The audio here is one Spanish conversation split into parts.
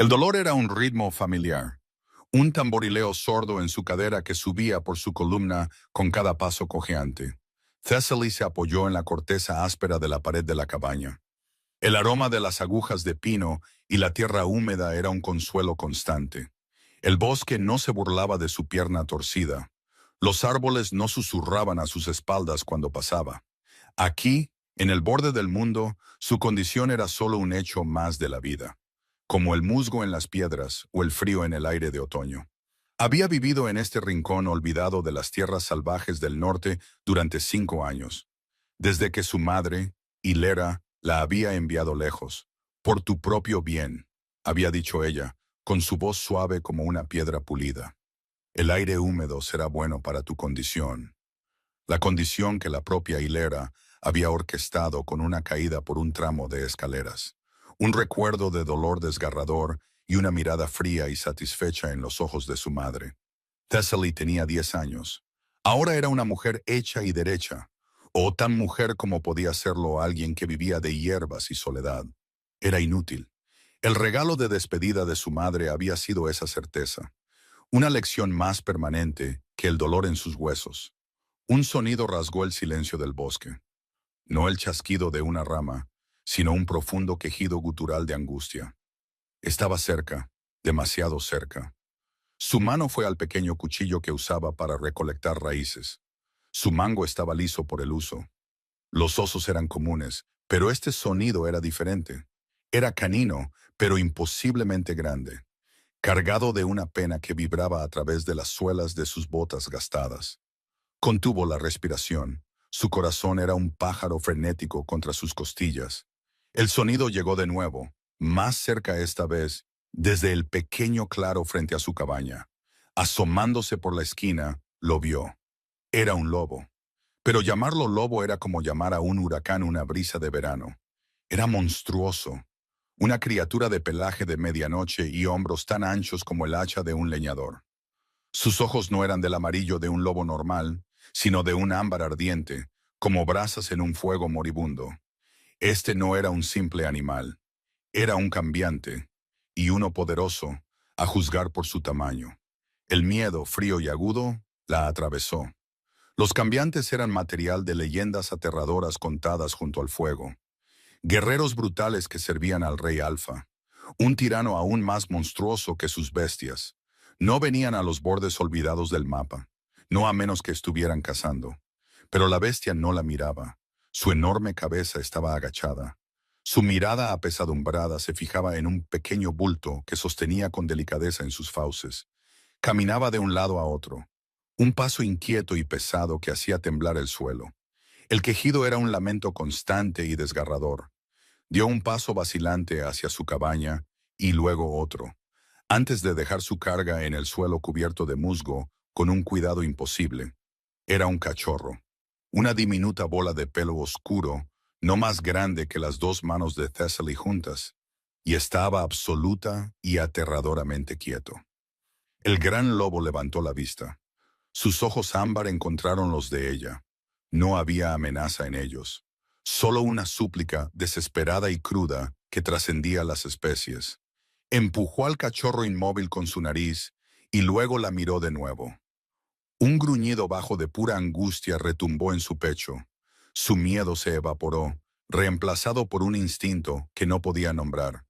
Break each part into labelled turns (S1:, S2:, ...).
S1: El dolor era un ritmo familiar, un tamborileo sordo en su cadera que subía por su columna con cada paso cojeante. Thessaly se apoyó en la corteza áspera de la pared de la cabaña. El aroma de las agujas de pino y la tierra húmeda era un consuelo constante. El bosque no se burlaba de su pierna torcida. Los árboles no susurraban a sus espaldas cuando pasaba. Aquí, en el borde del mundo, su condición era solo un hecho más de la vida, como el musgo en las piedras o el frío en el aire de otoño. Había vivido en este rincón olvidado de las tierras salvajes del norte durante 5 años, desde que su madre, Hilera, la había enviado lejos. Por tu propio bien, había dicho ella, con su voz suave como una piedra pulida. El aire húmedo será bueno para tu condición. La condición que la propia Hilera había orquestado con una caída por un tramo de escaleras. Un recuerdo de dolor desgarrador y una mirada fría y satisfecha en los ojos de su madre. Thessaly tenía 10 años. Ahora era una mujer hecha y derecha, o tan mujer como podía serlo alguien que vivía de hierbas y soledad. Era inútil. El regalo de despedida de su madre había sido esa certeza, una lección más permanente que el dolor en sus huesos. Un sonido rasgó el silencio del bosque. No el chasquido de una rama, sino un profundo quejido gutural de angustia. Estaba cerca, demasiado cerca. Su mano fue al pequeño cuchillo que usaba para recolectar raíces. Su mango estaba liso por el uso. Los osos eran comunes, pero este sonido era diferente. Era canino, pero imposiblemente grande, cargado de una pena que vibraba a través de las suelas de sus botas gastadas. Contuvo la respiración. Su corazón era un pájaro frenético contra sus costillas. El sonido llegó de nuevo, más cerca esta vez, desde el pequeño claro frente a su cabaña. Asomándose por la esquina, lo vio. Era un lobo. Pero llamarlo lobo era como llamar a un huracán una brisa de verano. Era monstruoso. Una criatura de pelaje de medianoche y hombros tan anchos como el hacha de un leñador. Sus ojos no eran del amarillo de un lobo normal, sino de un ámbar ardiente, como brasas en un fuego moribundo. Este no era un simple animal, era un cambiante, y uno poderoso, a juzgar por su tamaño. El miedo, frío y agudo, la atravesó. Los cambiantes eran material de leyendas aterradoras contadas junto al fuego. Guerreros brutales que servían al rey Alfa, un tirano aún más monstruoso que sus bestias. No venían a los bordes olvidados del mapa, no a menos que estuvieran cazando. Pero la bestia no la miraba. Su enorme cabeza estaba agachada. Su mirada apesadumbrada se fijaba en un pequeño bulto que sostenía con delicadeza en sus fauces. Caminaba de un lado a otro, un paso inquieto y pesado que hacía temblar el suelo. El quejido era un lamento constante y desgarrador. Dio un paso vacilante hacia su cabaña y luego otro, antes de dejar su carga en el suelo cubierto de musgo con un cuidado imposible. Era un cachorro, una diminuta bola de pelo oscuro, no más grande que las 2 manos de Thessaly juntas, y estaba absoluta y aterradoramente quieto. El gran lobo levantó la vista. Sus ojos ámbar encontraron los de ella. No había amenaza en ellos, solo una súplica desesperada y cruda que trascendía las especies. Empujó al cachorro inmóvil con su nariz y luego la miró de nuevo. Un gruñido bajo de pura angustia retumbó en su pecho. Su miedo se evaporó, reemplazado por un instinto que no podía nombrar.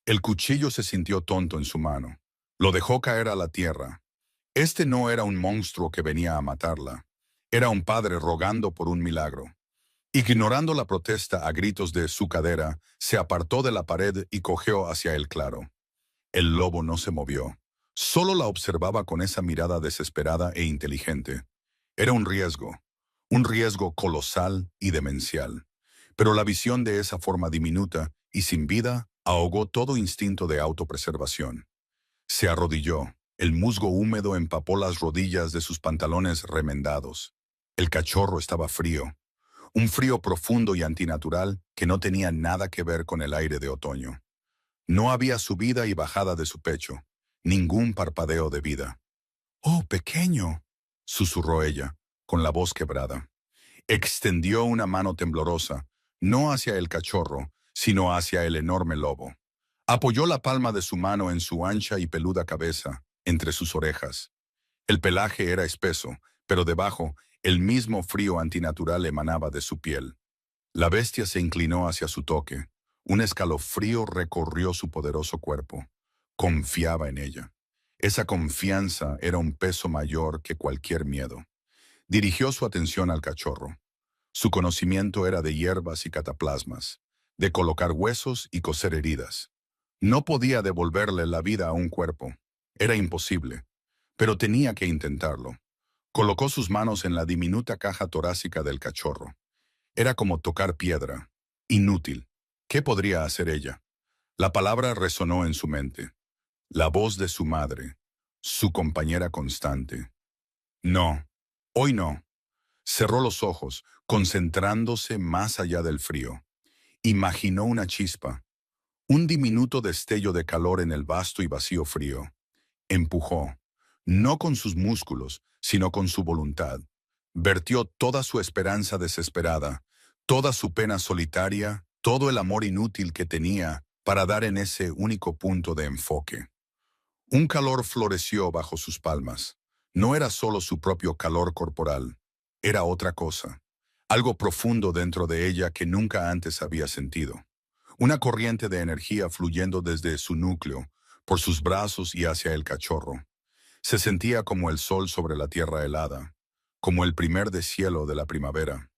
S1: El cuchillo se sintió tonto en su mano. Lo dejó caer a la tierra. Este no era un monstruo que venía a matarla. Era un padre rogando por un milagro. Ignorando la protesta a gritos de su cadera, se apartó de la pared y cojeó hacia el claro. El lobo no se movió. Solo la observaba con esa mirada desesperada e inteligente. Era un riesgo colosal y demencial. Pero la visión de esa forma diminuta y sin vida ahogó todo instinto de autopreservación. Se arrodilló. El musgo húmedo empapó las rodillas de sus pantalones remendados. El cachorro estaba frío. Un frío profundo y antinatural que no tenía nada que ver con el aire de otoño. No había subida y bajada de su pecho, ningún parpadeo de vida. «Oh, pequeño», susurró ella, con la voz quebrada. Extendió una mano temblorosa, no hacia el cachorro, sino hacia el enorme lobo. Apoyó la palma de su mano en su ancha y peluda cabeza, entre sus orejas. El pelaje era espeso, pero debajo, el mismo frío antinatural emanaba de su piel. La bestia se inclinó hacia su toque. Un escalofrío recorrió su poderoso cuerpo. Confiaba en ella. Esa confianza era un peso mayor que cualquier miedo. Dirigió su atención al cachorro. Su conocimiento era de hierbas y cataplasmas, de colocar huesos y coser heridas. No podía devolverle la vida a un cuerpo. Era imposible, pero tenía que intentarlo. Colocó sus manos en la diminuta caja torácica del cachorro. Era como tocar piedra. Inútil. ¿Qué podría hacer ella? La palabra resonó en su mente. La voz de su madre, su compañera constante. No, hoy no. Cerró los ojos, concentrándose más allá del frío. Imaginó una chispa, un diminuto destello de calor en el vasto y vacío frío. Empujó, no con sus músculos, sino con su voluntad. Vertió toda su esperanza desesperada, toda su pena solitaria, todo el amor inútil que tenía para dar en ese único punto de enfoque. Un calor floreció bajo sus palmas. No era solo su propio calor corporal, era otra cosa. Algo profundo dentro de ella que nunca antes había sentido. Una corriente de energía fluyendo desde su núcleo, por sus brazos y hacia el cachorro. Se sentía como el sol sobre la tierra helada, como el primer deshielo de la primavera.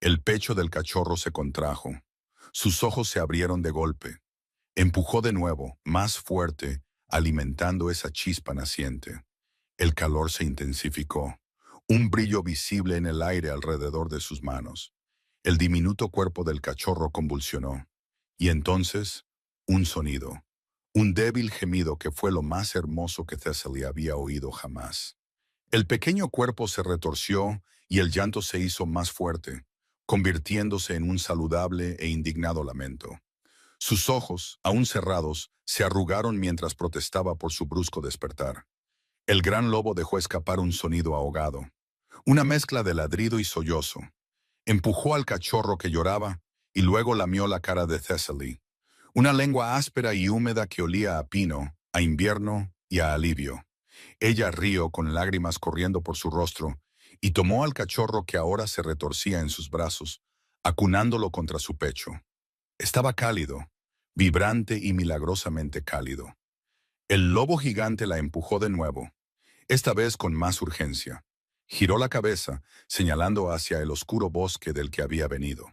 S1: El pecho del cachorro se contrajo. Sus ojos se abrieron de golpe. Empujó de nuevo, más fuerte, alimentando esa chispa naciente. El calor se intensificó. Un brillo visible en el aire alrededor de sus manos. El diminuto cuerpo del cachorro convulsionó. Y entonces, un sonido. Un débil gemido que fue lo más hermoso que Thessaly había oído jamás. El pequeño cuerpo se retorció y el llanto se hizo más fuerte, convirtiéndose en un saludable e indignado lamento. Sus ojos, aún cerrados, se arrugaron mientras protestaba por su brusco despertar. El gran lobo dejó escapar un sonido ahogado, una mezcla de ladrido y sollozo. Empujó al cachorro que lloraba y luego lamió la cara de Thessaly. Una lengua áspera y húmeda que olía a pino, a invierno y a alivio. Ella rió con lágrimas corriendo por su rostro y tomó al cachorro que ahora se retorcía en sus brazos, acunándolo contra su pecho. Estaba cálido, vibrante y milagrosamente cálido. El lobo gigante la empujó de nuevo, esta vez con más urgencia. Giró la cabeza, señalando hacia el oscuro bosque del que había venido.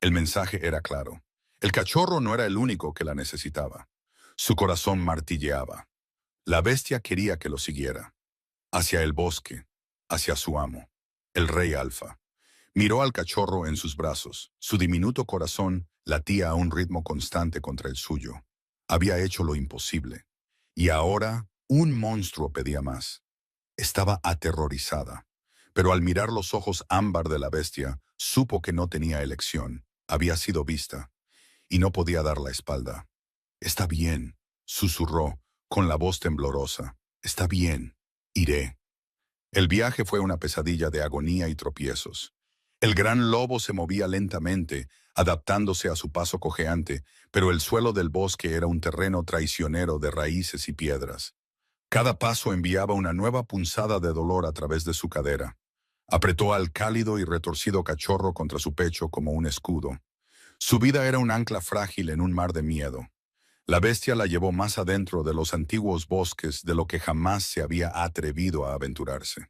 S1: El mensaje era claro. El cachorro no era el único que la necesitaba. Su corazón martilleaba. La bestia quería que lo siguiera. Hacia el bosque, hacia su amo, el rey alfa. Miró al cachorro en sus brazos. Su diminuto corazón latía a un ritmo constante contra el suyo. Había hecho lo imposible. Y ahora, un monstruo pedía más. Estaba aterrorizada. Pero al mirar los ojos ámbar de la bestia, supo que no tenía elección. Había sido vista. Y no podía dar la espalda. «Está bien», susurró, con la voz temblorosa. «Está bien. Iré». El viaje fue una pesadilla de agonía y tropiezos. El gran lobo se movía lentamente, adaptándose a su paso cojeante, pero el suelo del bosque era un terreno traicionero de raíces y piedras. Cada paso enviaba una nueva punzada de dolor a través de su cadera. Apretó al cálido y retorcido cachorro contra su pecho como un escudo. Su vida era un ancla frágil en un mar de miedo. La bestia la llevó más adentro de los antiguos bosques de lo que jamás se había atrevido a aventurarse.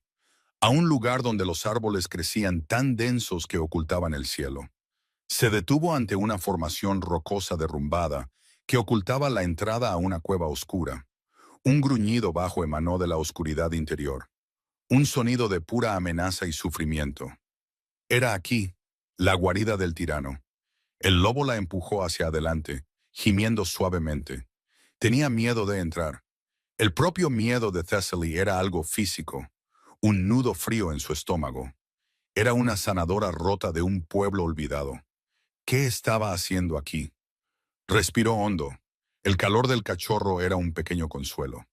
S1: A un lugar donde los árboles crecían tan densos que ocultaban el cielo. Se detuvo ante una formación rocosa derrumbada que ocultaba la entrada a una cueva oscura. Un gruñido bajo emanó de la oscuridad interior. Un sonido de pura amenaza y sufrimiento. Era aquí, la guarida del tirano. El lobo la empujó hacia adelante, gimiendo suavemente. Tenía miedo de entrar. El propio miedo de Thessaly era algo físico, un nudo frío en su estómago. Era una sanadora rota de un pueblo olvidado. ¿Qué estaba haciendo aquí? Respiró hondo. El calor del cachorro era un pequeño consuelo.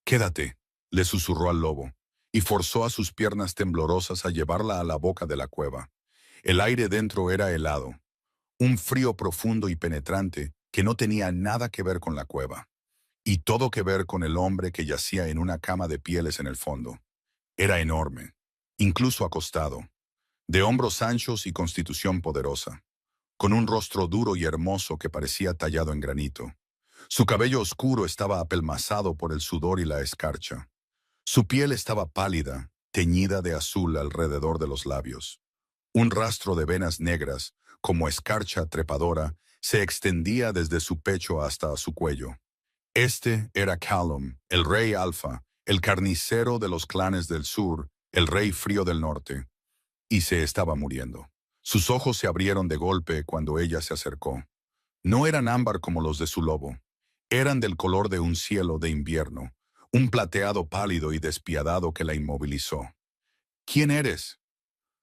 S1: «Quédate», le susurró al lobo, y forzó a sus piernas temblorosas a llevarla a la boca de la cueva. El aire dentro era helado, un frío profundo y penetrante que no tenía nada que ver con la cueva, y todo que ver con el hombre que yacía en una cama de pieles en el fondo. Era enorme, incluso acostado, de hombros anchos y constitución poderosa, con un rostro duro y hermoso que parecía tallado en granito. Su cabello oscuro estaba apelmazado por el sudor y la escarcha. Su piel estaba pálida, teñida de azul alrededor de los labios. Un rastro de venas negras, como escarcha trepadora, se extendía desde su pecho hasta su cuello. Este era Callum, el rey Alfa, el carnicero de los clanes del sur, el rey frío del norte, y se estaba muriendo. Sus ojos se abrieron de golpe cuando ella se acercó. No eran ámbar como los de su lobo. Eran del color de un cielo de invierno, un plateado pálido y despiadado que la inmovilizó. ¿Quién eres?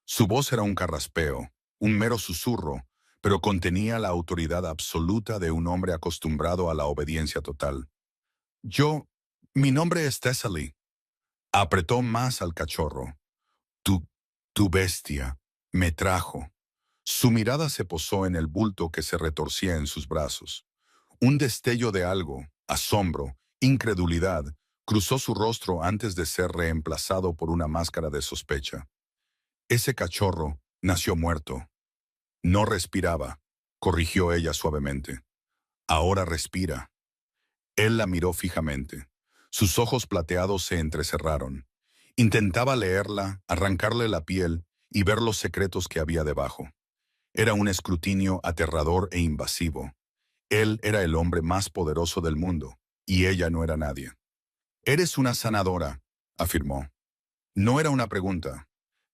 S1: Su voz era un carraspeo, un mero susurro, pero contenía la autoridad absoluta de un hombre acostumbrado a la obediencia total. Yo, mi nombre es Thessaly. Apretó más al cachorro. Tu, tu bestia, me trajo. Su mirada se posó en el bulto que se retorcía en sus brazos. Un destello de algo, asombro, incredulidad, cruzó su rostro antes de ser reemplazado por una máscara de sospecha. Ese cachorro nació muerto. No respiraba, corrigió ella suavemente. Ahora respira. Él la miró fijamente. Sus ojos plateados se entrecerraron. Intentaba leerla, arrancarle la piel y ver los secretos que había debajo. Era un escrutinio aterrador e invasivo. Él era el hombre más poderoso del mundo, y ella no era nadie. «Eres una sanadora», afirmó. No era una pregunta.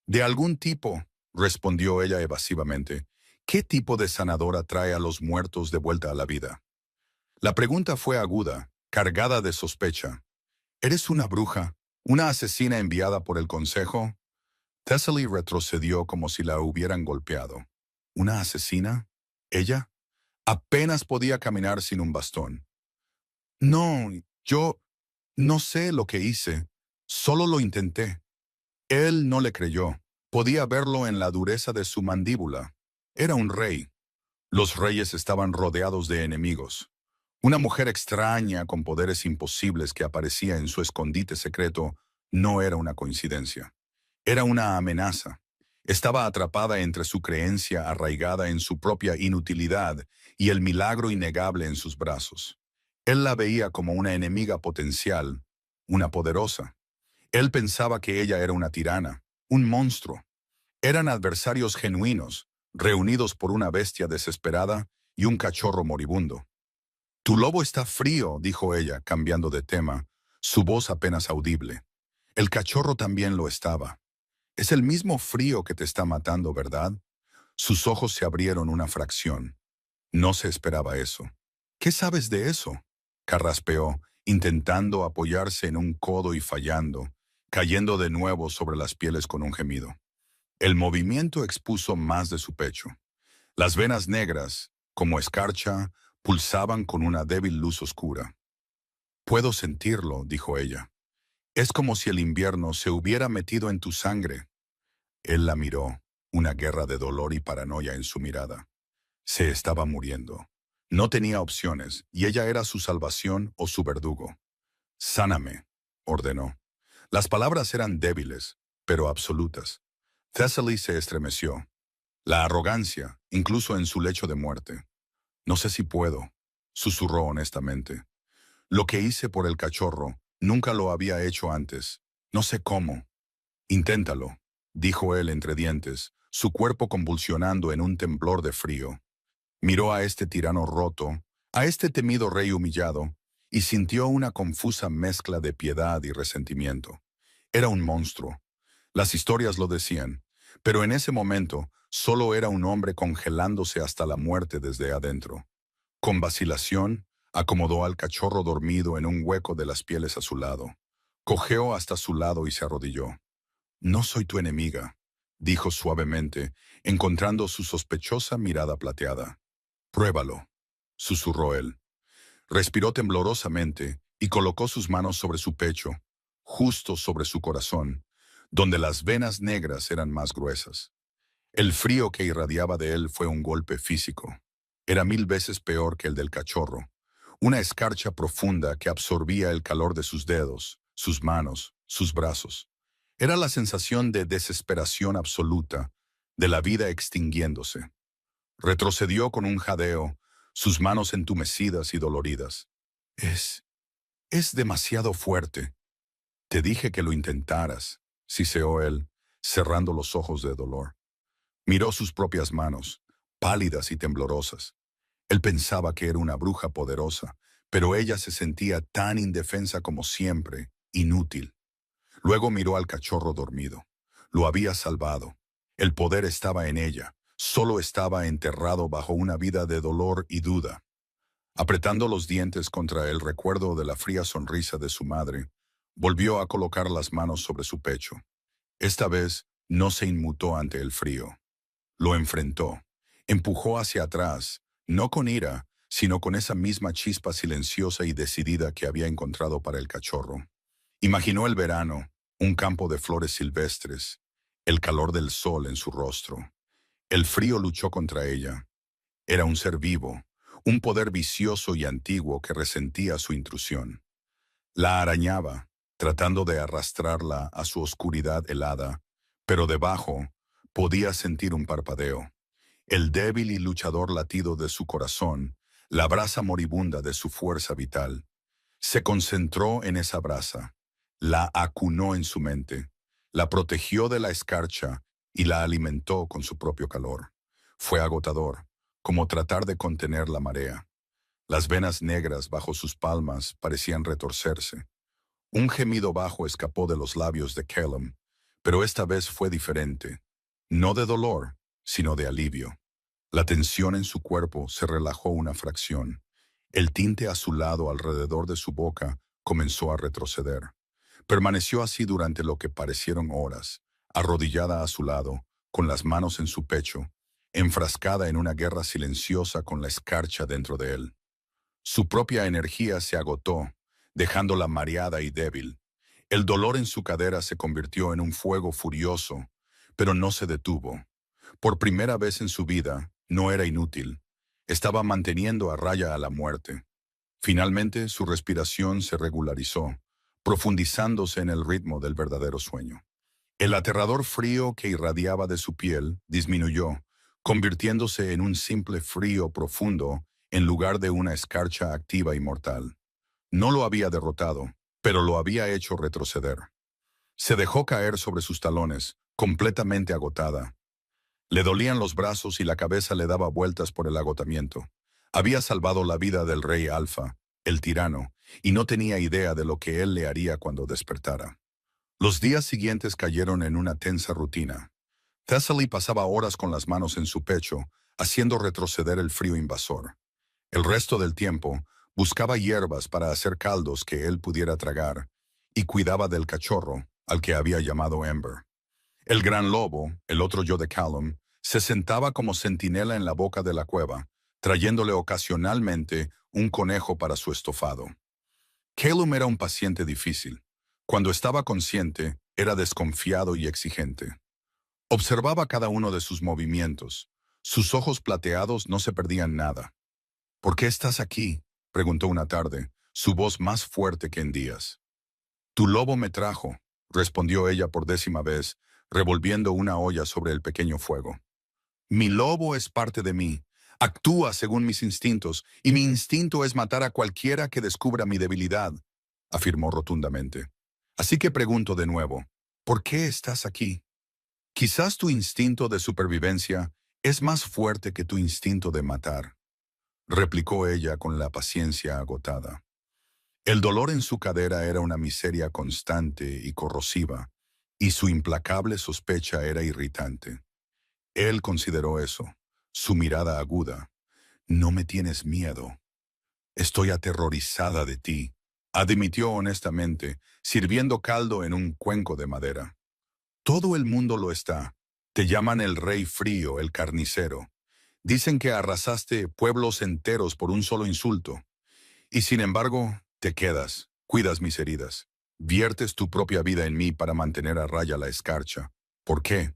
S1: «De algún tipo», respondió ella evasivamente. «¿Qué tipo de sanadora trae a los muertos de vuelta a la vida?» La pregunta fue aguda, cargada de sospecha. «¿Eres una bruja? ¿Una asesina enviada por el consejo?» Thessaly retrocedió como si la hubieran golpeado. ¿Una asesina? ¿Ella? Apenas podía caminar sin un bastón. «No, yo no sé lo que hice. Solo lo intenté». Él no le creyó. Podía verlo en la dureza de su mandíbula. Era un rey. Los reyes estaban rodeados de enemigos. Una mujer extraña con poderes imposibles que aparecía en su escondite secreto no era una coincidencia. Era una amenaza. Estaba atrapada entre su creencia arraigada en su propia inutilidad y el milagro innegable en sus brazos. Él la veía como una enemiga potencial, una poderosa. Él pensaba que ella era una tirana, un monstruo. Eran adversarios genuinos, reunidos por una bestia desesperada y un cachorro moribundo. «Tu lobo está frío», dijo ella, cambiando de tema, su voz apenas audible. «El cachorro también lo estaba. Es el mismo frío que te está matando, ¿verdad?» Sus ojos se abrieron una fracción. No se esperaba eso. «¿Qué sabes de eso?», carraspeó, intentando apoyarse en un codo y fallando, cayendo de nuevo sobre las pieles con un gemido. El movimiento expuso más de su pecho. Las venas negras, como escarcha, pulsaban con una débil luz oscura. «Puedo sentirlo», dijo ella. «Es como si el invierno se hubiera metido en tu sangre». Él la miró, una guerra de dolor y paranoia en su mirada. Se estaba muriendo. No tenía opciones, y ella era su salvación o su verdugo. «Sáname», ordenó. Las palabras eran débiles, pero absolutas. Thessaly se estremeció. La arrogancia, incluso en su lecho de muerte. «No sé si puedo», susurró honestamente. «Lo que hice por el cachorro, nunca lo había hecho antes. No sé cómo». «Inténtalo», dijo él entre dientes, su cuerpo convulsionando en un temblor de frío. Miró a este tirano roto, a este temido rey humillado, y sintió una confusa mezcla de piedad y resentimiento. Era un monstruo. Las historias lo decían, pero en ese momento solo era un hombre congelándose hasta la muerte desde adentro. Con vacilación, acomodó al cachorro dormido en un hueco de las pieles a su lado. Cojeó hasta su lado y se arrodilló. «No soy tu enemiga», dijo suavemente, encontrando su sospechosa mirada plateada. «Pruébalo», susurró él. Respiró temblorosamente y colocó sus manos sobre su pecho, justo sobre su corazón, donde las venas negras eran más gruesas. El frío que irradiaba de él fue un golpe físico. Era 1000 veces peor que el del cachorro. Una escarcha profunda que absorbía el calor de sus dedos, sus manos, sus brazos. Era la sensación de desesperación absoluta, de la vida extinguiéndose. Retrocedió con un jadeo, sus manos entumecidas y doloridas. Es demasiado fuerte. Te dije que lo intentaras, siseó él, cerrando los ojos de dolor. Miró sus propias manos, pálidas y temblorosas. Él pensaba que era una bruja poderosa, pero ella se sentía tan indefensa como siempre, inútil. Luego miró al cachorro dormido. Lo había salvado. El poder estaba en ella, solo estaba enterrado bajo una vida de dolor y duda. Apretando los dientes contra el recuerdo de la fría sonrisa de su madre, volvió a colocar las manos sobre su pecho. Esta vez no se inmutó ante el frío. Lo enfrentó. Empujó hacia atrás, no con ira, sino con esa misma chispa silenciosa y decidida que había encontrado para el cachorro. Imaginó el verano, un campo de flores silvestres, el calor del sol en su rostro. El frío luchó contra ella. Era un ser vivo, un poder vicioso y antiguo que resentía su intrusión. La arañaba, tratando de arrastrarla a su oscuridad helada, pero debajo podía sentir un parpadeo, el débil y luchador latido de su corazón, la brasa moribunda de su fuerza vital. Se concentró en esa brasa, la acunó en su mente, la protegió de la escarcha y la alimentó con su propio calor. Fue agotador, como tratar de contener la marea. Las venas negras bajo sus palmas parecían retorcerse. Un gemido bajo escapó de los labios de Callum, pero esta vez fue diferente. No de dolor, sino de alivio. La tensión en su cuerpo se relajó una fracción. El tinte azulado alrededor de su boca comenzó a retroceder. Permaneció así durante lo que parecieron horas, arrodillada a su lado, con las manos en su pecho, enfrascada en una guerra silenciosa con la escarcha dentro de él. Su propia energía se agotó, dejándola mareada y débil. El dolor en su cadera se convirtió en un fuego furioso, pero no se detuvo. Por primera vez en su vida, no era inútil. Estaba manteniendo a raya a la muerte. Finalmente, su respiración se regularizó, profundizándose en el ritmo del verdadero sueño. El aterrador frío que irradiaba de su piel disminuyó, convirtiéndose en un simple frío profundo en lugar de una escarcha activa y mortal. No lo había derrotado, pero lo había hecho retroceder. Se dejó caer sobre sus talones, completamente agotada. Le dolían los brazos y la cabeza le daba vueltas por el agotamiento. Había salvado la vida del rey Alfa, el tirano, y no tenía idea de lo que él le haría cuando despertara. Los días siguientes cayeron en una tensa rutina. Thessaly pasaba horas con las manos en su pecho, haciendo retroceder el frío invasor. El resto del tiempo, buscaba hierbas para hacer caldos que él pudiera tragar, y cuidaba del cachorro, al que había llamado Ember. El gran lobo, el otro yo de Callum, se sentaba como centinela en la boca de la cueva, trayéndole ocasionalmente un conejo para su estofado. Callum era un paciente difícil. Cuando estaba consciente, era desconfiado y exigente. Observaba cada uno de sus movimientos. Sus ojos plateados no se perdían nada. ¿Por qué estás aquí?, preguntó una tarde, su voz más fuerte que en días. Tu lobo me trajo, respondió ella por 10ª vez, revolviendo una olla sobre el pequeño fuego. Mi lobo es parte de mí, actúa según mis instintos, y mi instinto es matar a cualquiera que descubra mi debilidad, afirmó rotundamente. Así que pregunto de nuevo, ¿por qué estás aquí? Quizás tu instinto de supervivencia es más fuerte que tu instinto de matar, replicó ella con la paciencia agotada. El dolor en su cadera era una miseria constante y corrosiva, y su implacable sospecha era irritante. Él consideró eso, su mirada aguda. No me tienes miedo. Estoy aterrorizada de ti, admitió honestamente, sirviendo caldo en un cuenco de madera. Todo el mundo lo está. Te llaman el rey frío, el carnicero. Dicen que arrasaste pueblos enteros por un solo insulto. Y sin embargo, te quedas, cuidas mis heridas. Viertes tu propia vida en mí para mantener a raya la escarcha. ¿Por qué?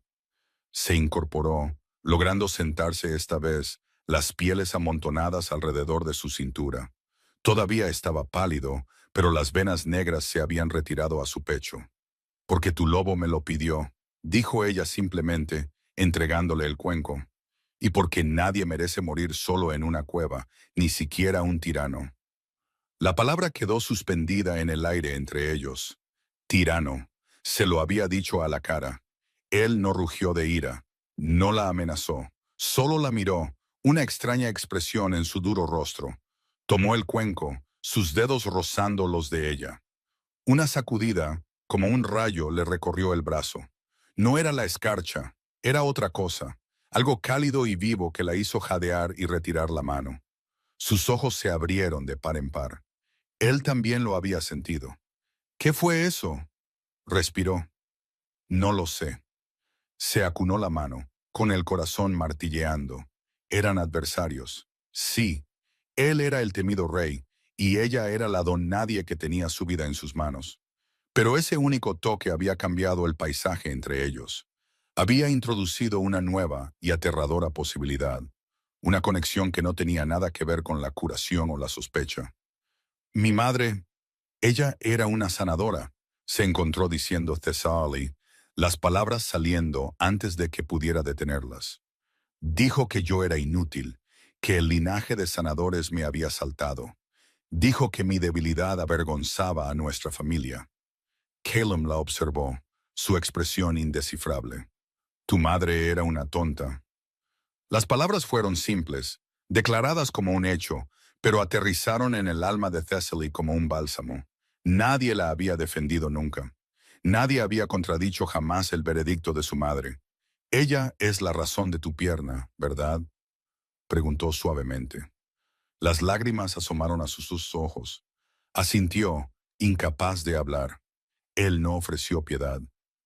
S1: Se incorporó, logrando sentarse esta vez, las pieles amontonadas alrededor de su cintura. Todavía estaba pálido, pero las venas negras se habían retirado a su pecho. «Porque tu lobo me lo pidió», dijo ella simplemente, entregándole el cuenco. «Y porque nadie merece morir solo en una cueva, ni siquiera un tirano». La palabra quedó suspendida en el aire entre ellos. Tirano. Se lo había dicho a la cara. Él no rugió de ira. No la amenazó. Solo la miró, una extraña expresión en su duro rostro. Tomó el cuenco, sus dedos rozando los de ella. Una sacudida, como un rayo, le recorrió el brazo. No era la escarcha, era otra cosa, algo cálido y vivo que la hizo jadear y retirar la mano. Sus ojos se abrieron de par en par. Él también lo había sentido. «¿Qué fue eso?», respiró. «No lo sé». Se acunó la mano, con el corazón martilleando. Eran adversarios. Sí, él era el temido rey, y ella era la don nadie que tenía su vida en sus manos. Pero ese único toque había cambiado el paisaje entre ellos. Había introducido una nueva y aterradora posibilidad, una conexión que no tenía nada que ver con la curación o la sospecha. «Mi madre, ella era una sanadora», se encontró diciendo Thessaly, las palabras saliendo antes de que pudiera detenerlas. «Dijo que yo era inútil, que el linaje de sanadores me había saltado. Dijo que mi debilidad avergonzaba a nuestra familia». Caleb la observó, su expresión indescifrable. «Tu madre era una tonta». Las palabras fueron simples, declaradas como un hecho, pero aterrizaron en el alma de Thessaly como un bálsamo. Nadie la había defendido nunca. Nadie había contradicho jamás el veredicto de su madre. «Ella es la razón de tu pierna, ¿verdad?», preguntó suavemente. Las lágrimas asomaron a sus ojos. Asintió, incapaz de hablar. Él no ofreció piedad.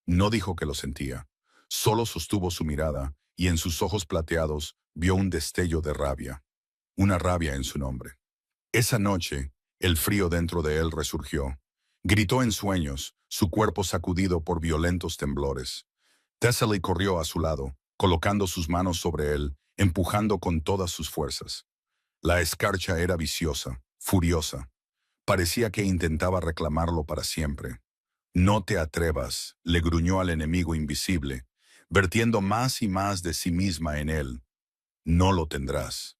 S1: No dijo que lo sentía. Solo sostuvo su mirada y en sus ojos plateados vio un destello de rabia. Una rabia en su nombre. Esa noche, el frío dentro de él resurgió. Gritó en sueños, su cuerpo sacudido por violentos temblores. Thessaly corrió a su lado, colocando sus manos sobre él, empujando con todas sus fuerzas. La escarcha era viciosa, furiosa. Parecía que intentaba reclamarlo para siempre. «No te atrevas», le gruñó al enemigo invisible, vertiendo más y más de sí misma en él. «No lo tendrás».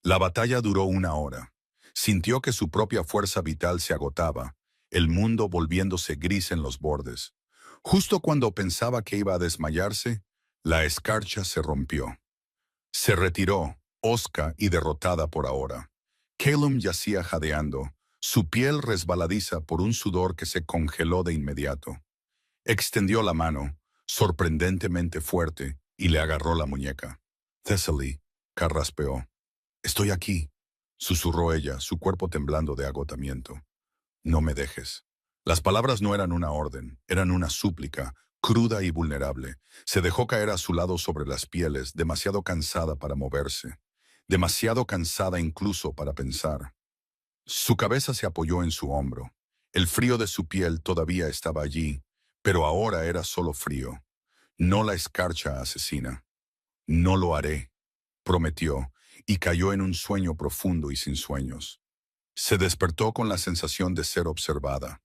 S1: La batalla duró 1 hora. Sintió que su propia fuerza vital se agotaba, el mundo volviéndose gris en los bordes. Justo cuando pensaba que iba a desmayarse, la escarcha se rompió. Se retiró, hosca y derrotada por ahora. Caleb yacía jadeando, su piel resbaladiza por un sudor que se congeló de inmediato. Extendió la mano, sorprendentemente fuerte, y le agarró la muñeca. «Thessaly», carraspeó. «Estoy aquí», susurró ella, su cuerpo temblando de agotamiento. «No me dejes». Las palabras no eran una orden, eran una súplica, cruda y vulnerable. Se dejó caer a su lado sobre las pieles, demasiado cansada para moverse, demasiado cansada incluso para pensar. Su cabeza se apoyó en su hombro. El frío de su piel todavía estaba allí, pero ahora era solo frío. No la escarcha asesina. «No lo haré», prometió, y cayó en un sueño profundo y sin sueños. Se despertó con la sensación de ser observada.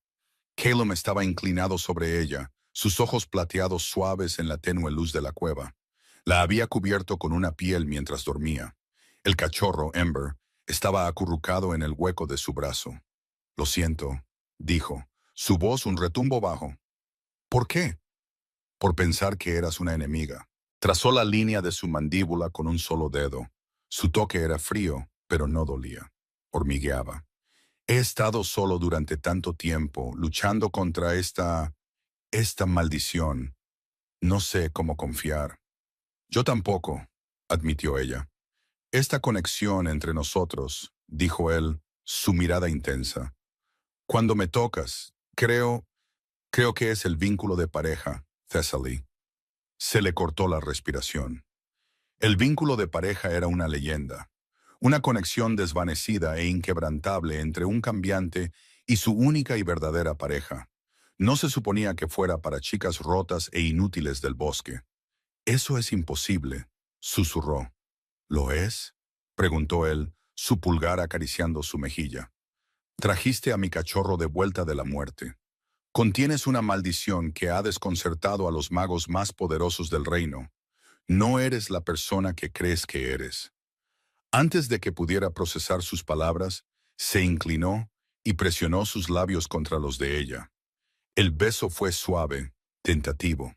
S1: Caleb estaba inclinado sobre ella, sus ojos plateados suaves en la tenue luz de la cueva. La había cubierto con una piel mientras dormía. El cachorro, Ember, estaba acurrucado en el hueco de su brazo. «Lo siento», dijo, su voz un retumbo bajo. «¿Por qué?» «Por pensar que eras una enemiga». Trazó la línea de su mandíbula con un solo dedo. Su toque era frío, pero no dolía. Hormigueaba. «He estado solo durante tanto tiempo, luchando contra esta maldición. No sé cómo confiar». «Yo tampoco», admitió ella. «Esta conexión entre nosotros», dijo él, su mirada intensa. «Cuando me tocas, creo que es el vínculo de pareja, Thessaly». Se le cortó la respiración. El vínculo de pareja era una leyenda, una conexión desvanecida e inquebrantable entre un cambiante y su única y verdadera pareja. No se suponía que fuera para chicas rotas e inútiles del bosque. «Eso es imposible», susurró. «¿Lo es?». preguntó él, su pulgar acariciando su mejilla. Trajiste a mi cachorro de vuelta de la muerte. Contienes una maldición que ha desconcertado a los magos más poderosos del reino. No eres la persona que crees que eres. Antes de que pudiera procesar sus palabras, se inclinó y presionó sus labios contra los de ella. El beso fue suave, tentativo.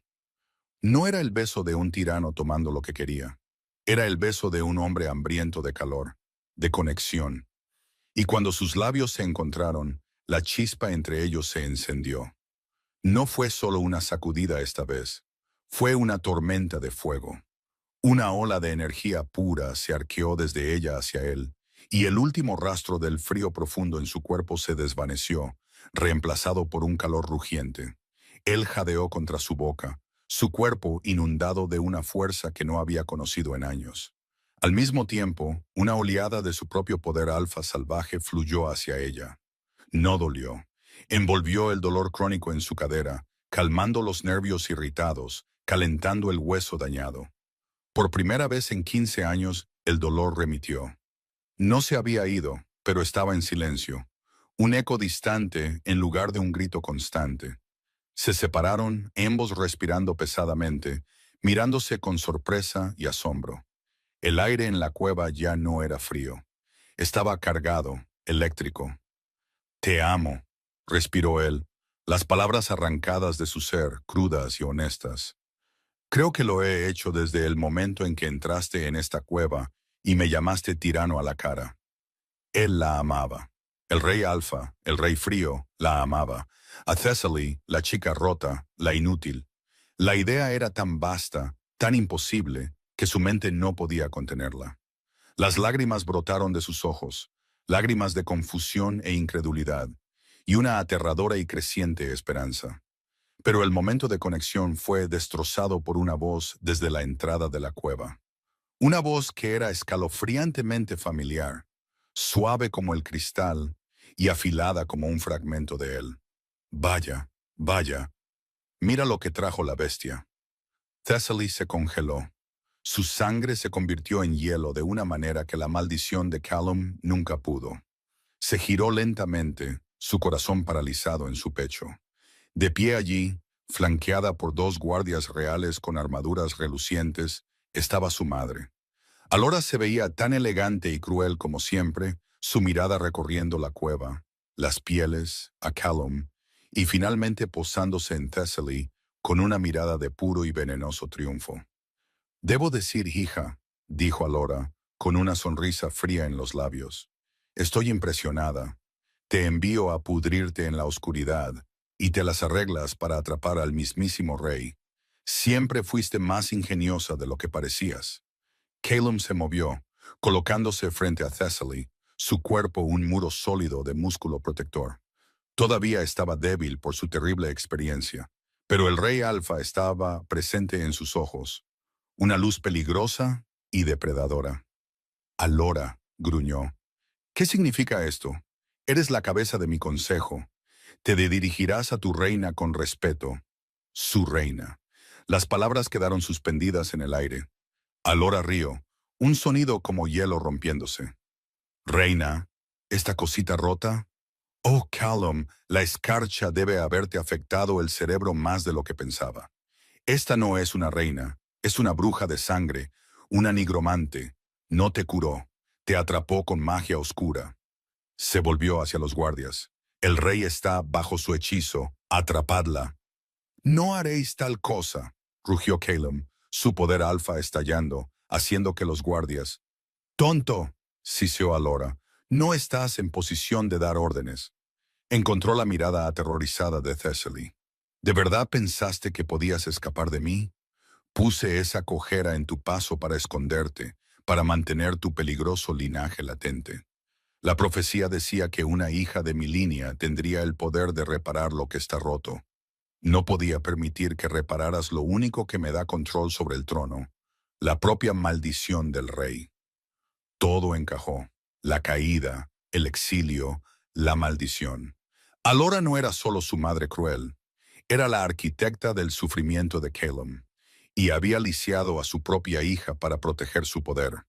S1: No era el beso de un tirano tomando lo que quería. Era el beso de un hombre hambriento de calor, de conexión. Y cuando sus labios se encontraron, la chispa entre ellos se encendió. No fue solo una sacudida esta vez, fue una tormenta de fuego. Una ola de energía pura se arqueó desde ella hacia él, y el último rastro del frío profundo en su cuerpo se desvaneció, reemplazado por un calor rugiente. Él jadeó contra su boca, su cuerpo inundado de una fuerza que no había conocido en años. Al mismo tiempo, una oleada de su propio poder alfa salvaje fluyó hacia ella. No dolió. Envolvió el dolor crónico en su cadera, calmando los nervios irritados, calentando el hueso dañado. Por primera vez en 15 años, el dolor remitió. No se había ido, pero estaba en silencio. Un eco distante en lugar de un grito constante. Se separaron, ambos respirando pesadamente, mirándose con sorpresa y asombro. El aire en la cueva ya no era frío. Estaba cargado, eléctrico. «Te amo», respiró él, las palabras arrancadas de su ser, crudas y honestas. «Creo que lo he hecho desde el momento en que entraste en esta cueva y me llamaste tirano a la cara». Él la amaba. El rey Alfa, el rey frío, la amaba. A Thessaly, la chica rota, la inútil. La idea era tan vasta, tan imposible, que su mente no podía contenerla. Las lágrimas brotaron de sus ojos, lágrimas de confusión e incredulidad, y una aterradora y creciente esperanza. Pero el momento de conexión fue destrozado por una voz desde la entrada de la cueva. Una voz que era escalofriantemente familiar, suave como el cristal y afilada como un fragmento de él. «Vaya, vaya, mira lo que trajo la bestia». Thessaly se congeló. Su sangre se convirtió en hielo de una manera que la maldición de Callum nunca pudo. Se giró lentamente, su corazón paralizado en su pecho. De pie allí, flanqueada por 2 guardias reales con armaduras relucientes, estaba su madre. Alora se veía tan elegante y cruel como siempre, su mirada recorriendo la cueva, las pieles, a Callum, y finalmente posándose en Thessaly con una mirada de puro y venenoso triunfo. «Debo decir, hija», dijo Alora, con una sonrisa fría en los labios. «Estoy impresionada. Te envío a pudrirte en la oscuridad, y te las arreglas para atrapar al mismísimo rey. Siempre fuiste más ingeniosa de lo que parecías». Callum se movió, colocándose frente a Thessaly, su cuerpo un muro sólido de músculo protector. Todavía estaba débil por su terrible experiencia, pero el rey Alfa estaba presente en sus ojos, una luz peligrosa y depredadora. «Alora», gruñó. «¿Qué significa esto? Eres la cabeza de mi consejo. Te dirigirás a tu reina con respeto». Su reina. Las palabras quedaron suspendidas en el aire. Alora rió, un sonido como hielo rompiéndose. «Reina, ¿esta cosita rota?» «Oh, Callum, la escarcha debe haberte afectado el cerebro más de lo que pensaba. Esta no es una reina, es una bruja de sangre, una nigromante. No te curó, te atrapó con magia oscura». Se volvió hacia los guardias. «El rey está bajo su hechizo, atrapadla». «No haréis tal cosa», rugió Callum, su poder alfa estallando, haciendo que los guardias... «¡Tonto!», siseó Alora. «No estás en posición de dar órdenes». Encontró la mirada aterrorizada de Thessaly. «¿De verdad pensaste que podías escapar de mí? Puse esa cojera en tu paso para esconderte, para mantener tu peligroso linaje latente. La profecía decía que una hija de mi línea tendría el poder de reparar lo que está roto. No podía permitir que repararas lo único que me da control sobre el trono, la propia maldición del rey». Todo encajó. La caída, el exilio, la maldición. Alora no era solo su madre cruel, era la arquitecta del sufrimiento de Callum, y había lisiado a su propia hija para proteger su poder.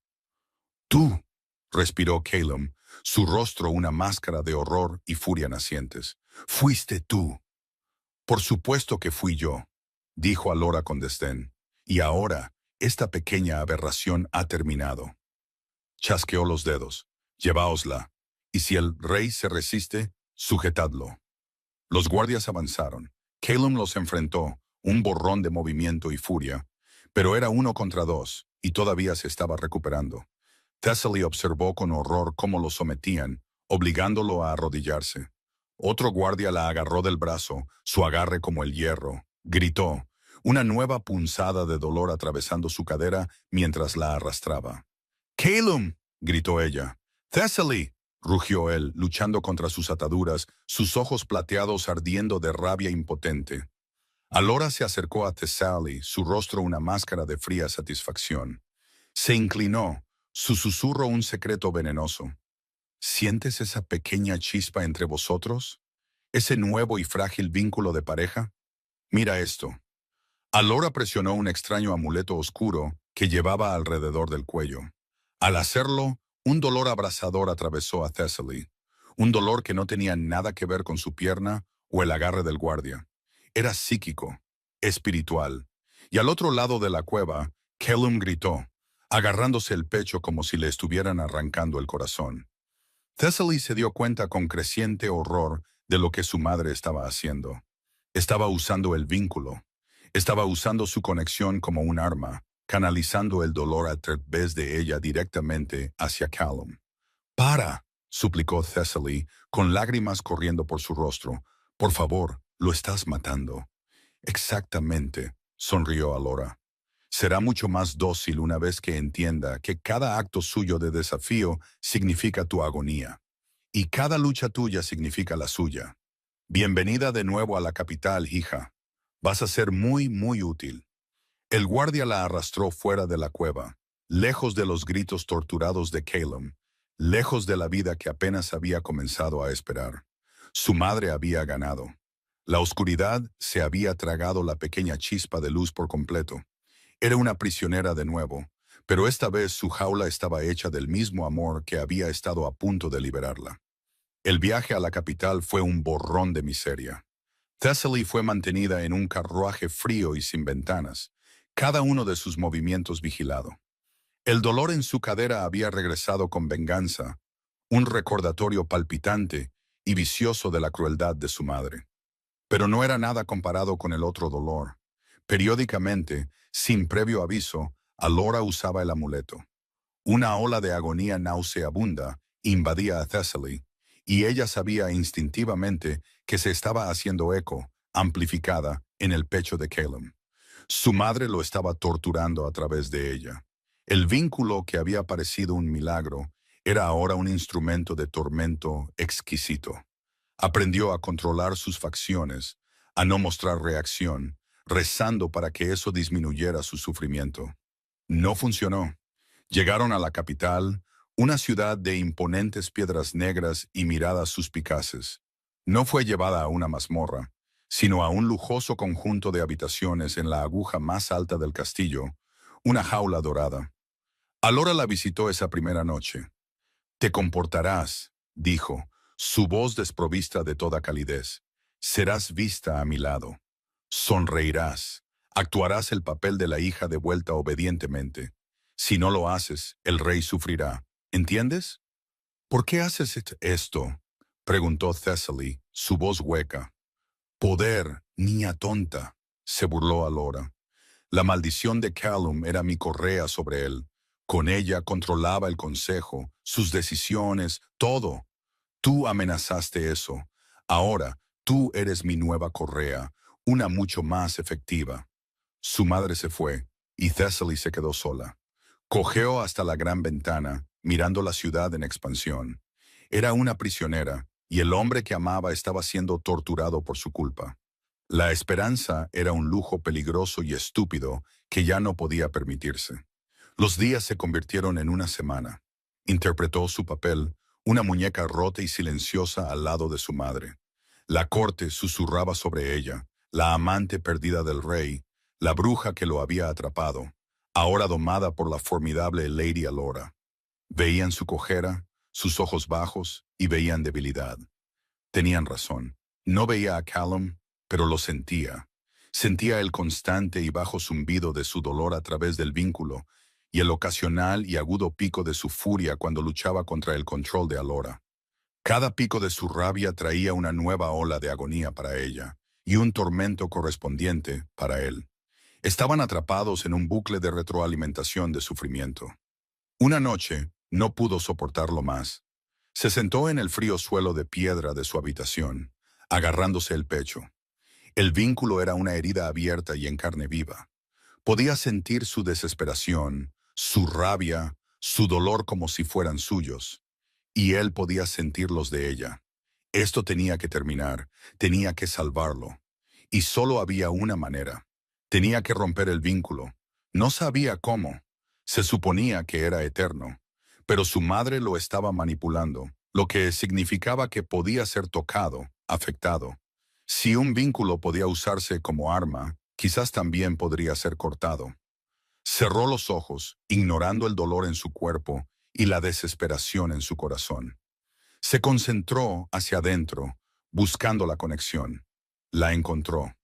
S1: «Tú», respiró Caleb, su rostro una máscara de horror y furia nacientes. «Fuiste tú». «Por supuesto que fui yo», dijo Alora con desdén. «Y ahora, esta pequeña aberración ha terminado». Chasqueó los dedos. «Lleváosla, y si el rey se resiste, sujetadlo». Los guardias avanzaron. Caleb los enfrentó, un borrón de movimiento y furia, pero era 1 contra 2, y todavía se estaba recuperando. Thessaly observó con horror cómo lo sometían, obligándolo a arrodillarse. Otro guardia la agarró del brazo, su agarre como el hierro. Gritó, una nueva punzada de dolor atravesando su cadera mientras la arrastraba. «¡Caleb!», gritó ella. «¡Thessaly!», rugió él, luchando contra sus ataduras, sus ojos plateados ardiendo de rabia impotente. Alora se acercó a Thessaly, su rostro una máscara de fría satisfacción. Se inclinó, su susurro un secreto venenoso. «¿Sientes esa pequeña chispa entre vosotros? ¿Ese nuevo y frágil vínculo de pareja? Mira esto». Alora presionó un extraño amuleto oscuro que llevaba alrededor del cuello. Al hacerlo, un dolor abrasador atravesó a Thessaly. Un dolor que no tenía nada que ver con su pierna o el agarre del guardia. Era psíquico, espiritual. Y al otro lado de la cueva, Caleb gritó, agarrándose el pecho como si le estuvieran arrancando el corazón. Thessaly se dio cuenta con creciente horror de lo que su madre estaba haciendo. Estaba usando el vínculo. Estaba usando su conexión como un arma, canalizando el dolor a través de ella directamente hacia Caleb. «¡Para!», suplicó Thessaly, con lágrimas corriendo por su rostro. «Por favor, lo estás matando». «Exactamente», sonrió Alora. «Será mucho más dócil una vez que entienda que cada acto suyo de desafío significa tu agonía, y cada lucha tuya significa la suya. Bienvenida de nuevo a la capital, hija. Vas a ser muy, muy útil». El guardia la arrastró fuera de la cueva, lejos de los gritos torturados de Caleb, lejos de la vida que apenas había comenzado a esperar. Su madre había ganado. La oscuridad se había tragado la pequeña chispa de luz por completo. Era una prisionera de nuevo, pero esta vez su jaula estaba hecha del mismo amor que había estado a punto de liberarla. El viaje a la capital fue un borrón de miseria. Thessaly fue mantenida en un carruaje frío y sin ventanas, cada uno de sus movimientos vigilado. El dolor en su cadera había regresado con venganza, un recordatorio palpitante y vicioso de la crueldad de su madre. Pero no era nada comparado con el otro dolor. Periódicamente, sin previo aviso, Alora usaba el amuleto. Una ola de agonía nauseabunda invadía a Thessaly, y ella sabía instintivamente que se estaba haciendo eco, amplificada, en el pecho de Caleb. Su madre lo estaba torturando a través de ella. El vínculo que había parecido un milagro era ahora un instrumento de tormento exquisito. Aprendió a controlar sus facciones, a no mostrar reacción, rezando para que eso disminuyera su sufrimiento. No funcionó. Llegaron a la capital, una ciudad de imponentes piedras negras y miradas suspicaces. No fue llevada a una mazmorra, sino a un lujoso conjunto de habitaciones en la aguja más alta del castillo, una jaula dorada. Alora la visitó esa primera noche. «Te comportarás», dijo, su voz desprovista de toda calidez. «Serás vista a mi lado. Sonreirás. Actuarás el papel de la hija de vuelta obedientemente. Si no lo haces, el rey sufrirá. ¿Entiendes?» «¿Por qué haces esto?», preguntó Thessaly, su voz hueca. «Poder, niña tonta», se burló Alora. «La maldición de Caleb era mi correa sobre él. Con ella controlaba el consejo, sus decisiones, todo. Tú amenazaste eso. Ahora, tú eres mi nueva correa, una mucho más efectiva». Su madre se fue, y Thessaly se quedó sola. Cojeó hasta la gran ventana, mirando la ciudad en expansión. Era una prisionera, y el hombre que amaba estaba siendo torturado por su culpa. La esperanza era un lujo peligroso y estúpido que ya no podía permitirse. Los días se convirtieron en una semana. Interpretó su papel, una muñeca rota y silenciosa al lado de su madre. La corte susurraba sobre ella, la amante perdida del rey, la bruja que lo había atrapado, ahora domada por la formidable Lady Alora. Veían su cojera, sus ojos bajos y veían debilidad. Tenían razón. No veía a Callum, pero lo sentía. Sentía el constante y bajo zumbido de su dolor a través del vínculo y el ocasional y agudo pico de su furia cuando luchaba contra el control de Alora. Cada pico de su rabia traía una nueva ola de agonía para ella y un tormento correspondiente para él. Estaban atrapados en un bucle de retroalimentación de sufrimiento. Una noche no pudo soportarlo más. Se sentó en el frío suelo de piedra de su habitación, agarrándose el pecho. El vínculo era una herida abierta y en carne viva. Podía sentir su desesperación, su rabia, su dolor como si fueran suyos. Y él podía sentirlos de ella. Esto tenía que terminar, tenía que salvarlo. Y solo había una manera. Tenía que romper el vínculo. No sabía cómo. Se suponía que era eterno. Pero su madre lo estaba manipulando, lo que significaba que podía ser tocado, afectado. Si un vínculo podía usarse como arma, quizás también podría ser cortado. Cerró los ojos, ignorando el dolor en su cuerpo y la desesperación en su corazón. Se concentró hacia adentro, buscando la conexión. La encontró.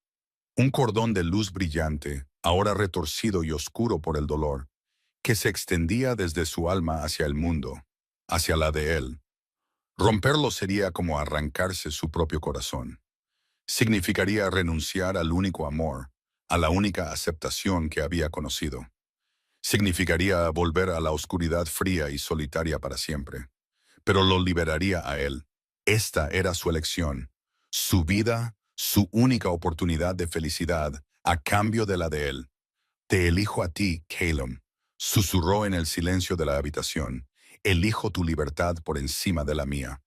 S1: Un cordón de luz brillante, ahora retorcido y oscuro por el dolor, que se extendía desde su alma hacia el mundo, hacia la de él. Romperlo sería como arrancarse su propio corazón. Significaría renunciar al único amor, a la única aceptación que había conocido. Significaría volver a la oscuridad fría y solitaria para siempre. Pero lo liberaría a él. Esta era su elección, su vida, su única oportunidad de felicidad a cambio de la de él. Te elijo a ti, Calum, susurró en el silencio de la habitación. Elijo tu libertad por encima de la mía.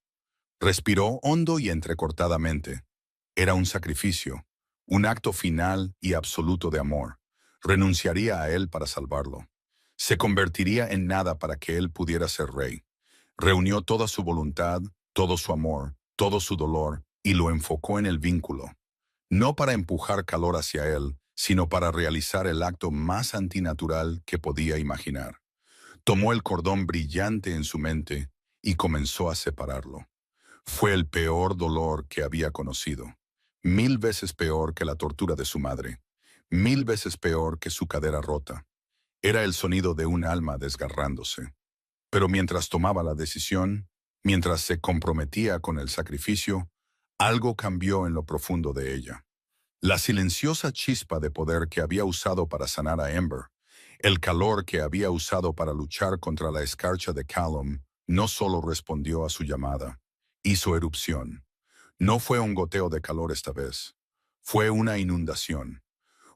S1: Respiró hondo y entrecortadamente. Era un sacrificio, un acto final y absoluto de amor. Renunciaría a él para salvarlo. Se convertiría en nada para que él pudiera ser rey. Reunió toda su voluntad, todo su amor, todo su dolor, y lo enfocó en el vínculo. No para empujar calor hacia él, sino para realizar el acto más antinatural que podía imaginar. Tomó el cordón brillante en su mente y comenzó a separarlo. Fue el peor dolor que había conocido. 1000 veces peor que la tortura de su madre. 1000 veces peor que su cadera rota. Era el sonido de un alma desgarrándose. Pero mientras tomaba la decisión, mientras se comprometía con el sacrificio, algo cambió en lo profundo de ella. La silenciosa chispa de poder que había usado para sanar a Ember, el calor que había usado para luchar contra la escarcha de Callum, no solo respondió a su llamada, hizo erupción. No fue un goteo de calor esta vez, fue una inundación,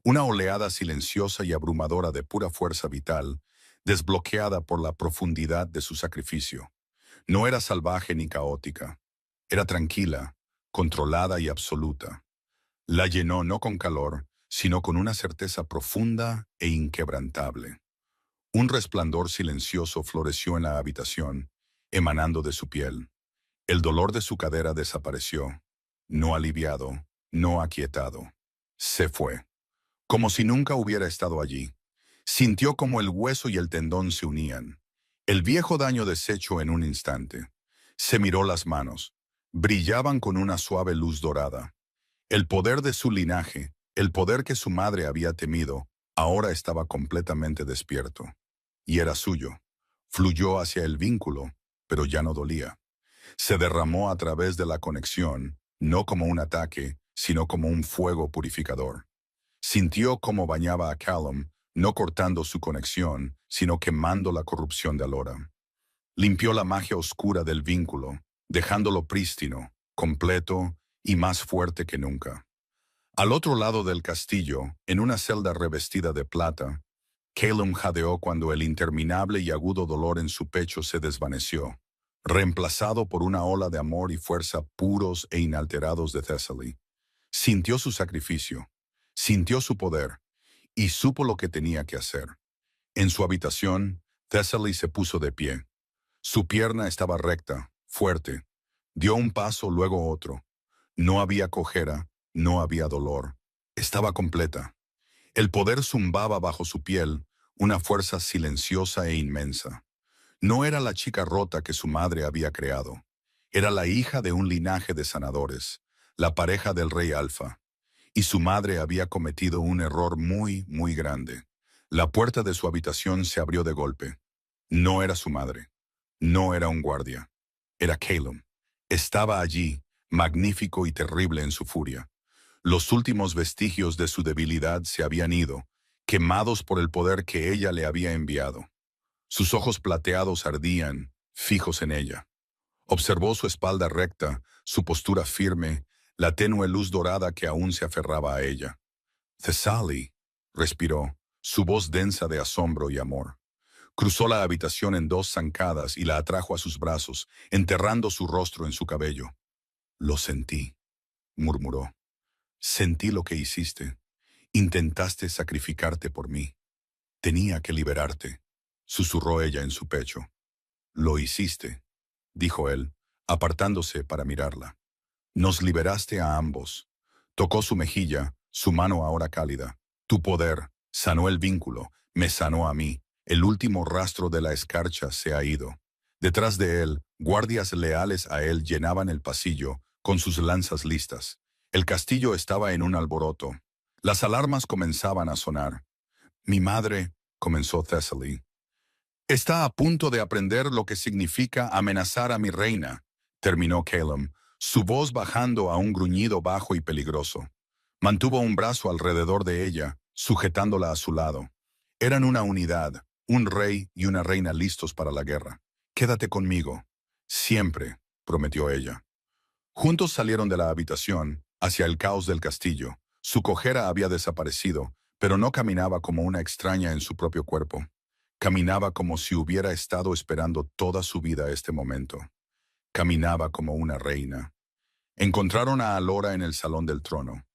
S1: una oleada silenciosa y abrumadora de pura fuerza vital, desbloqueada por la profundidad de su sacrificio. No era salvaje ni caótica, era tranquila, controlada y absoluta. La llenó no con calor, sino con una certeza profunda e inquebrantable. Un resplandor silencioso floreció en la habitación, emanando de su piel. El dolor de su cadera desapareció, no aliviado, no aquietado. Se fue, como si nunca hubiera estado allí. Sintió como el hueso y el tendón se unían. El viejo daño deshecho en un instante. Se miró las manos. Brillaban con una suave luz dorada. El poder de su linaje, el poder que su madre había temido, ahora estaba completamente despierto. Y era suyo. Fluyó hacia el vínculo, pero ya no dolía. Se derramó a través de la conexión, no como un ataque, sino como un fuego purificador. Sintió cómo bañaba a Callum, no cortando su conexión, sino quemando la corrupción de Alora. Limpió la magia oscura del vínculo, dejándolo prístino, completo y más fuerte que nunca. Al otro lado del castillo, en una celda revestida de plata, Callum jadeó cuando el interminable y agudo dolor en su pecho se desvaneció, reemplazado por una ola de amor y fuerza puros e inalterados de Thessaly. Sintió su sacrificio, sintió su poder, y supo lo que tenía que hacer. En su habitación, Thessaly se puso de pie. Su pierna estaba recta, fuerte. Dio un paso, luego otro. No había cojera, no había dolor. Estaba completa. El poder zumbaba bajo su piel, una fuerza silenciosa e inmensa. No era la chica rota que su madre había creado. Era la hija de un linaje de sanadores, la pareja del rey Alfa. Y su madre había cometido un error muy, muy grande. La puerta de su habitación se abrió de golpe. No era su madre. No era un guardia. Era Caleb. Estaba allí, magnífico y terrible en su furia. Los últimos vestigios de su debilidad se habían ido, quemados por el poder que ella le había enviado. Sus ojos plateados ardían, fijos en ella. Observó su espalda recta, su postura firme, la tenue luz dorada que aún se aferraba a ella. Thessaly, respiró, su voz densa de asombro y amor. Cruzó la habitación en dos zancadas y la atrajo a sus brazos, enterrando su rostro en su cabello. Lo sentí, murmuró. Sentí lo que hiciste. Intentaste sacrificarte por mí. Tenía que liberarte, susurró ella en su pecho. Lo hiciste, dijo él, apartándose para mirarla. Nos liberaste a ambos. Tocó su mejilla, su mano ahora cálida. Tu poder sanó el vínculo, me sanó a mí. El último rastro de la escarcha se ha ido. Detrás de él, guardias leales a él llenaban el pasillo, con sus lanzas listas. El castillo estaba en un alboroto. Las alarmas comenzaban a sonar. Mi madre, comenzó Thessaly, está a punto de aprender lo que significa amenazar a mi reina, terminó Caleb, su voz bajando a un gruñido bajo y peligroso. Mantuvo un brazo alrededor de ella, sujetándola a su lado. Eran una unidad, un rey y una reina listos para la guerra. Quédate conmigo. Siempre, prometió ella. Juntos salieron de la habitación, hacia el caos del castillo. Su cojera había desaparecido, pero no caminaba como una extraña en su propio cuerpo. Caminaba como si hubiera estado esperando toda su vida este momento. Caminaba como una reina. Encontraron a Alora en el salón del trono.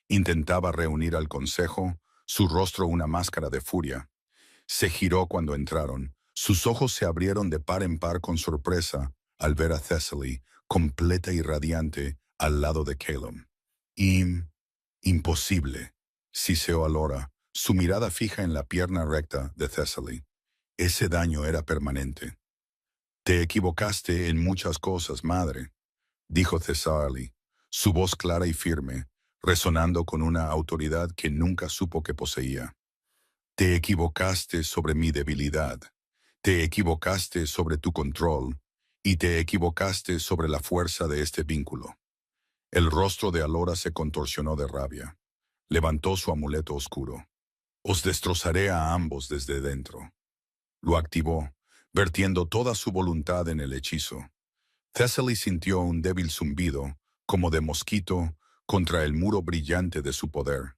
S1: Intentaba reunir al consejo, su rostro una máscara de furia. Se giró cuando entraron. Sus ojos se abrieron de par en par con sorpresa al ver a Thessaly, completa y radiante, al lado de Caleb. Imposible, siseó Alora, su mirada fija en la pierna recta de Thessaly. Ese daño era permanente. Te equivocaste en muchas cosas, madre, dijo Thessaly, su voz clara y firme, resonando con una autoridad que nunca supo que poseía. Te equivocaste sobre mi debilidad, te equivocaste sobre tu control, y te equivocaste sobre la fuerza de este vínculo. El rostro de Alora se contorsionó de rabia. Levantó su amuleto oscuro. Os destrozaré a ambos desde dentro. Lo activó, vertiendo toda su voluntad en el hechizo. Thessaly sintió un débil zumbido, como de mosquito, contra el muro brillante de su poder.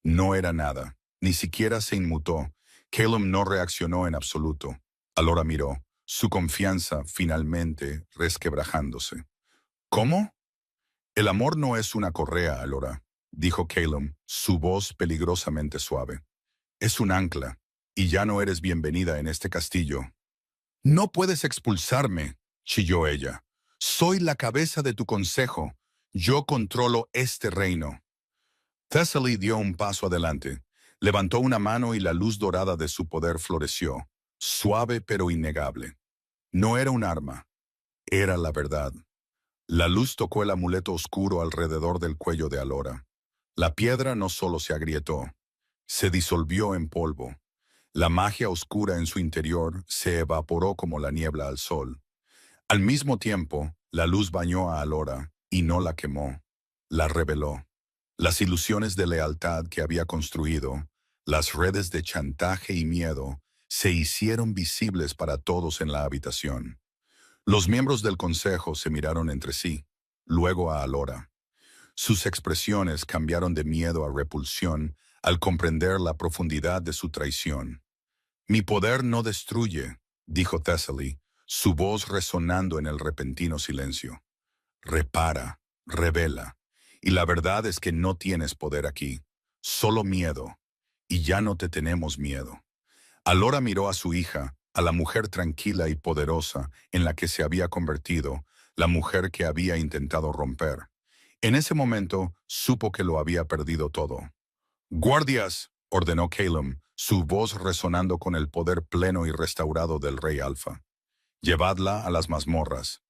S1: No era nada, ni siquiera se inmutó. Caleb no reaccionó en absoluto. Alora miró, su confianza finalmente resquebrajándose. ¿Cómo? El amor no es una correa, Alora, dijo Caleb, su voz peligrosamente suave. Es un ancla, y ya no eres bienvenida en este castillo. No puedes expulsarme, chilló ella. Soy la cabeza de tu consejo. Yo controlo este reino. Thessaly dio un paso adelante. Levantó una mano y la luz dorada de su poder floreció, suave pero innegable. No era un arma, era la verdad. La luz tocó el amuleto oscuro alrededor del cuello de Alora. La piedra no solo se agrietó, se disolvió en polvo. La magia oscura en su interior se evaporó como la niebla al sol. Al mismo tiempo, la luz bañó a Alora y no la quemó, la reveló. Las ilusiones de lealtad que había construido, las redes de chantaje y miedo, se hicieron visibles para todos en la habitación. Los miembros del consejo se miraron entre sí, luego a Alora. Sus expresiones cambiaron de miedo a repulsión al comprender la profundidad de su traición. Mi poder no destruye, dijo Thessaly, su voz resonando en el repentino silencio. Repara, revela, y la verdad es que no tienes poder aquí, solo miedo, y ya no te tenemos miedo. Alora miró a su hija, a la mujer tranquila y poderosa en la que se había convertido, la mujer que había intentado romper. En ese momento supo que lo había perdido todo. «¡Guardias!», ordenó Caleb, su voz resonando con el poder pleno y restaurado del rey Alfa. Llevadla a las mazmorras.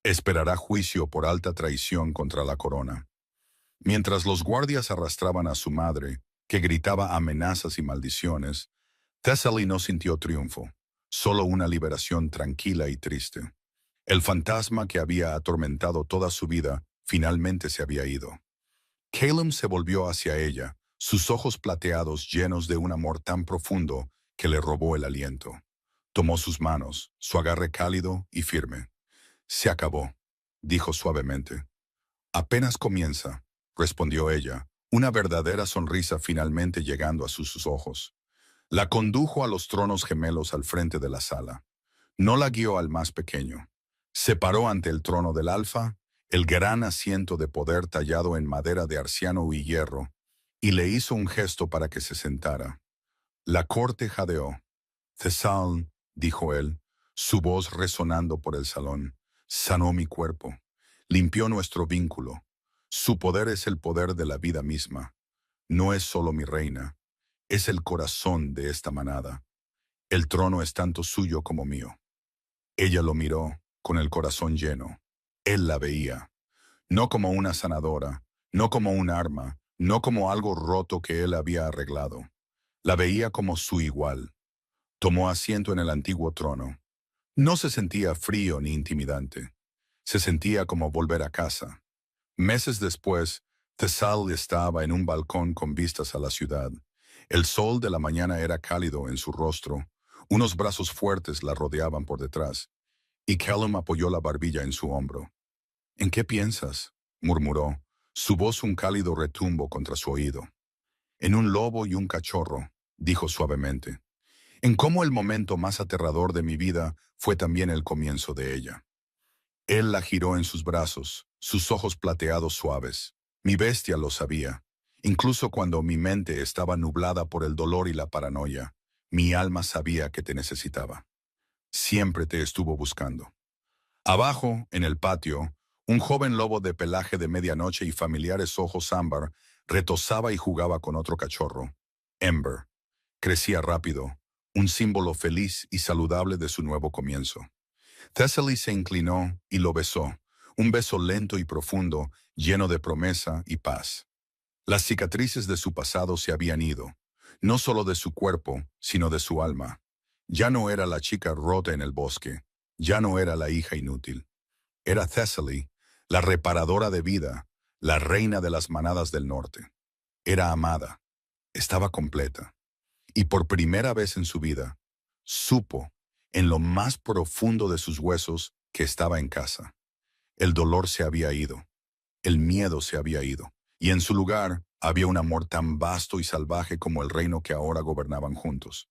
S1: Esperará juicio por alta traición contra la corona. Mientras los guardias arrastraban a su madre, que gritaba amenazas y maldiciones, Thessaly no sintió triunfo, solo una liberación tranquila y triste. El fantasma que había atormentado toda su vida finalmente se había ido. Caleb se volvió hacia ella, sus ojos plateados llenos de un amor tan profundo que le robó el aliento. Tomó sus manos, su agarre cálido y firme. Se acabó, dijo suavemente. Apenas comienza, respondió ella, una verdadera sonrisa finalmente llegando a sus ojos. La condujo a los tronos gemelos al frente de la sala. No la guió al más pequeño. Se paró ante el trono del Alfa, el gran asiento de poder tallado en madera de arciano y hierro, y le hizo un gesto para que se sentara. La corte jadeó. Thesal, dijo él, su voz resonando por el salón, sanó mi cuerpo, limpió nuestro vínculo. Su poder es el poder de la vida misma. No es solo mi reina, es el corazón de esta manada. El trono es tanto suyo como mío. Ella lo miró, con el corazón lleno. Él la veía, no como una sanadora, no como un arma, no como algo roto que él había arreglado. La veía como su igual. Tomó asiento en el antiguo trono. No se sentía frío ni intimidante. Se sentía como volver a casa. Meses después, Thesal estaba en un balcón con vistas a la ciudad. El sol de la mañana era cálido en su rostro. Unos brazos fuertes la rodeaban por detrás, y Callum apoyó la barbilla en su hombro. ¿En qué piensas?, murmuró, su voz un cálido retumbo contra su oído. En un lobo y un cachorro, dijo suavemente. En cómo el momento más aterrador de mi vida fue también el comienzo de ella. Él la giró en sus brazos, sus ojos plateados suaves. Mi bestia lo sabía. Incluso cuando mi mente estaba nublada por el dolor y la paranoia, mi alma sabía que te necesitaba. Siempre te estuvo buscando. Abajo, en el patio, un joven lobo de pelaje de medianoche y familiares ojos ámbar retozaba y jugaba con otro cachorro, Ember. Crecía rápido, un símbolo feliz y saludable de su nuevo comienzo. Thessaly se inclinó y lo besó, un beso lento y profundo, lleno de promesa y paz. Las cicatrices de su pasado se habían ido, no solo de su cuerpo, sino de su alma. Ya no era la chica rota en el bosque, ya no era la hija inútil. Era Thessaly, la reparadora de vida, la reina de las manadas del norte. Era amada, estaba completa. Y por primera vez en su vida, supo, en lo más profundo de sus huesos, que estaba en casa. El dolor se había ido, el miedo se había ido, y en su lugar había un amor tan vasto y salvaje como el reino que ahora gobernaban juntos.